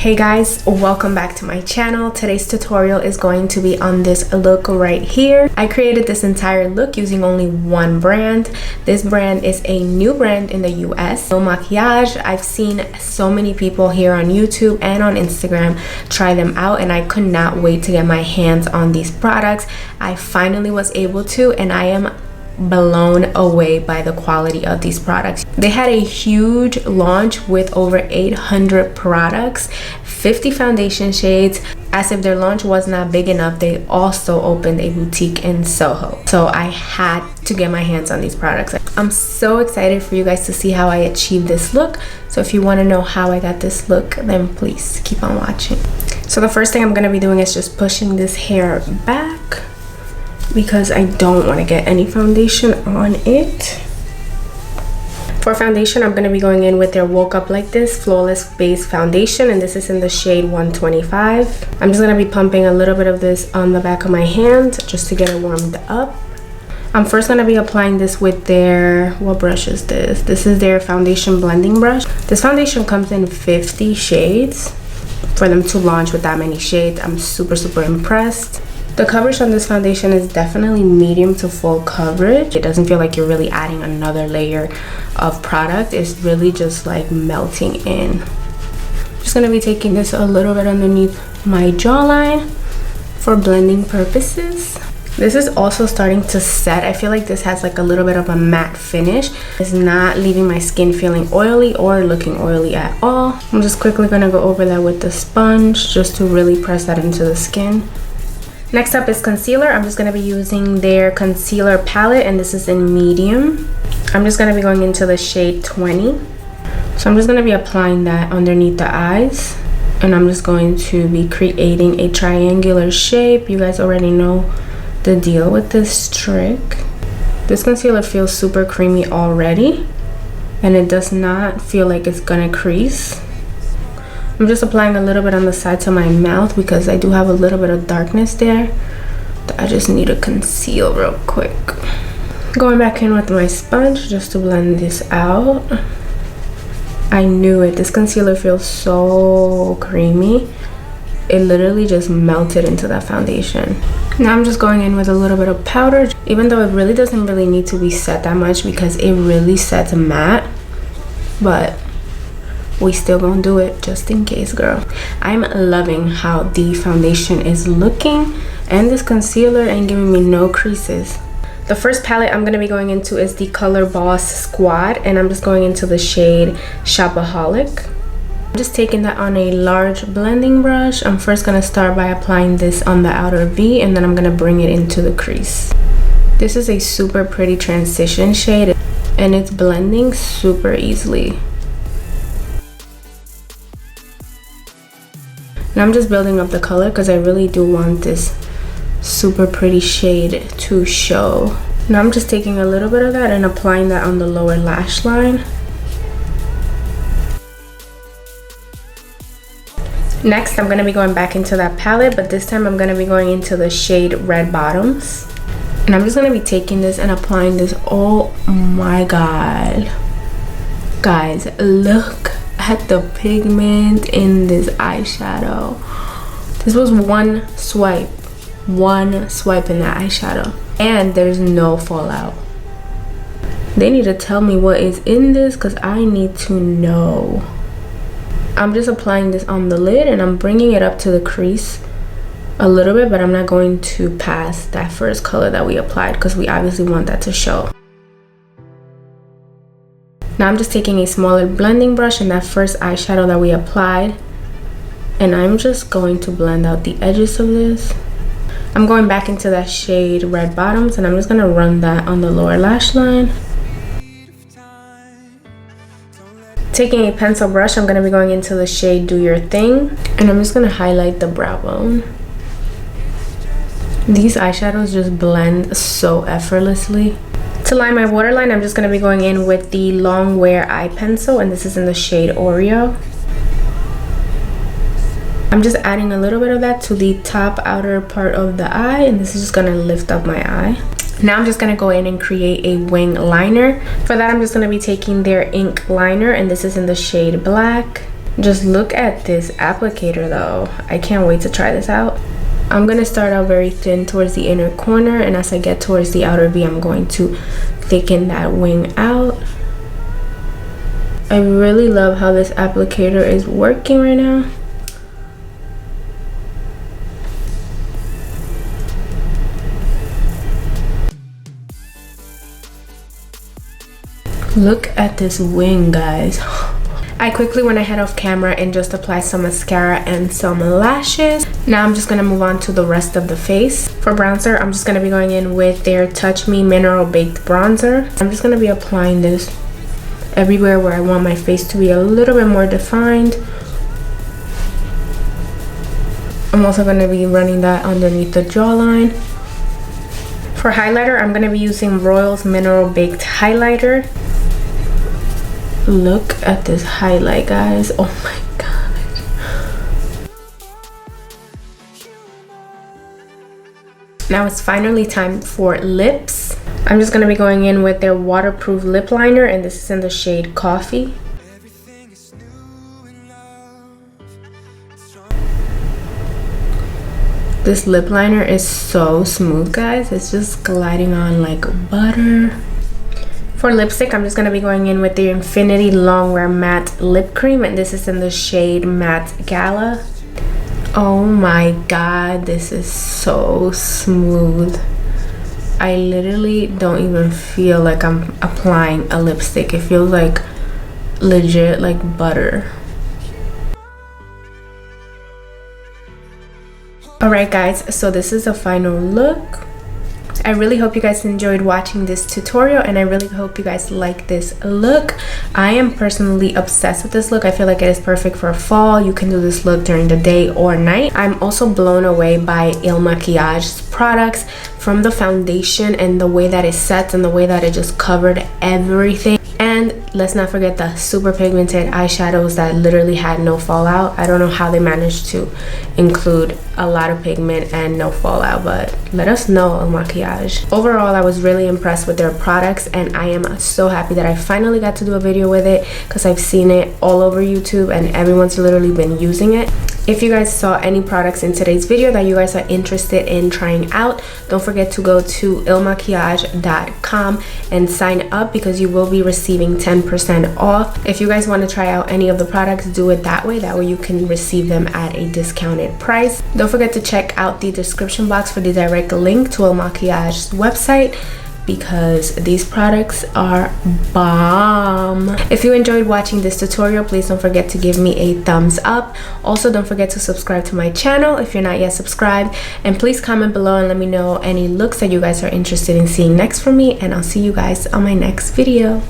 Hey guys, welcome back to my channel. Today's tutorial is going to be on this look right here. I created this entire look using only one brand. This brand is a new brand in the US, Makiage. I've seen so many people here on YouTube and on Instagram try them out, and I could not wait to get my hands on these products. I finally was able to, and I am blown away by the quality of these products. They had a huge launch with over 800 products, 50 foundation shades. As if their launch was not big enough, they also opened a boutique in Soho. So I had to get my hands on these products. I'm so excited for you guys to see how I achieved this look. So if you want to know how I got this look, then please keep on watching. So the first thing I'm going to be doing is just pushing this hair back, because I don't want to get any foundation on it. For foundation, I'm going to be going in with their Woke Up Like This Flawless Base Foundation, and this is in the shade 125. I'm just going to be pumping a little bit of this on the back of my hand just to get it warmed up. I'm first going to be applying this with their, what brush is this? This is their foundation blending brush. This foundation comes in 50 shades. For them to launch with that many shades, I'm super impressed. The coverage on this foundation is definitely medium to full coverage. It doesn't feel like you're really adding another layer of product. It's really just like melting in. I'm just gonna be taking this a little bit underneath my jawline for blending purposes. This is also starting to set. I feel like this has like a little bit of a matte finish. It's not leaving my skin feeling oily or looking oily at all. I'm just quickly gonna go over that with the sponge just to really press that into the skin. Next up is concealer. I'm just going to be using their concealer palette, and this is in medium. I'm just going to be going into the shade 20. So I'm just going to be applying that underneath the eyes, and I'm just going to be creating a triangular shape. You guys already know the deal with this trick. This concealer feels super creamy already, and it does not feel like it's going to crease. I'm just applying a little bit on the sides of my mouth because I do have a little bit of darkness there that I just need to conceal real quick. Going back in with my sponge just to blend this out. I knew it. This concealer feels so creamy. It literally just melted into that foundation. Now I'm just going in with a little bit of powder, even though it really doesn't really need to be set that much because it really sets matte. But we still gonna do it just in case, girl. I'm loving how the foundation is looking, and this concealer ain't giving me no creases. The first palette I'm gonna be going into is the Color Boss Squad, and I'm just going into the shade Shopaholic. I'm just taking that on a large blending brush. I'm first gonna start by applying this on the outer V, and then I'm gonna bring it into the crease. This is a super pretty transition shade, and it's blending super easily. And I'm just building up the color because I really do want this super pretty shade to show. Now I'm just taking a little bit of that and applying that on the lower lash line. Next, I'm going to be going back into that palette, but this time I'm going to be going into the shade Red Bottoms. And I'm just going to be taking this and applying this. Oh my god. Guys, look at the pigment in this eyeshadow. This was one swipe in that eyeshadow, and there's no fallout. They need to tell me what is in this because I need to know. I'm just applying this on the lid, and I'm bringing it up to the crease a little bit, but I'm not going to pass that first color that we applied because we obviously want that to show. Now I'm just taking a smaller blending brush and that first eyeshadow that we applied, and I'm just going to blend out the edges of this. I'm going back into that shade Red Bottoms, and I'm just going to run that on the lower lash line. Taking a pencil brush, I'm going to be going into the shade Do Your Thing, and I'm just going to highlight the brow bone. These eyeshadows just blend so effortlessly. To line my waterline, I'm just going to be going in with the Long Wear Eye Pencil, and this is in the shade Oreo. I'm just adding a little bit of that to the top outer part of the eye, and this is just going to lift up my eye. Now I'm just going to go in and create a wing liner. For that, I'm just going to be taking their Inkliner, and this is in the shade Black. Just look at this applicator though. I can't wait to try this out. I'm gonna start out very thin towards the inner corner, and as I get towards the outer V, I'm going to thicken that wing out. I really love how this applicator is working right now. Look at this wing, guys. I quickly went ahead off camera and just applied some mascara and some lashes. Now I'm just gonna move on to the rest of the face. For bronzer, I'm just gonna be going in with their Touch Me Mineral Baked Bronzer. I'm just gonna be applying this everywhere where I want my face to be a little bit more defined. I'm also gonna be running that underneath the jawline. For highlighter, I'm gonna be using Royal's Mineral Baked Highlighter. Look at this highlight, guys. Oh my gosh. Now it's finally time for lips. I'm just gonna be going in with their waterproof lip liner, and this is in the shade Coffee. This lip liner is so smooth, guys. It's just gliding on like butter. For lipstick, I'm just going to be going in with the Infinity Longwear Matte Lip Cream, and this is in the shade Matte Gala. Oh my god, this is so smooth. I literally don't even feel like I'm applying a lipstick. It feels like legit like butter. Alright guys, so this is the final look. I really hope you guys enjoyed watching this tutorial, and I really hope you guys like this look. I am personally obsessed with this look. I feel like it is perfect for fall. You can do this look during the day or night. I'm also blown away by Makiage's products, from the foundation and the way that it sets and the way that it just covered everything. And let's not forget the super pigmented eyeshadows that literally had no fallout. I don't know how they managed to include a lot of pigment and no fallout, but let us know, Makiage. Overall, I was really impressed with their products, and I am so happy that I finally got to do a video with it, because I've seen it all over YouTube and everyone's literally been using it. If you guys saw any products in today's video that you guys are interested in trying out, don't forget to go to ilmakiage.com and sign up, because you will be receiving 10% off. If you guys want to try out any of the products, do it that way. That way you can receive them at a discounted price. Don't forget to check out the description box for the direct link to Makiage's website, because these products are bomb. If you enjoyed watching this tutorial, please don't forget to give me a thumbs up. Also, don't forget to subscribe to my channel if you're not yet subscribed, and please comment below and let me know any looks that you guys are interested in seeing next from me, and I'll see you guys on my next video.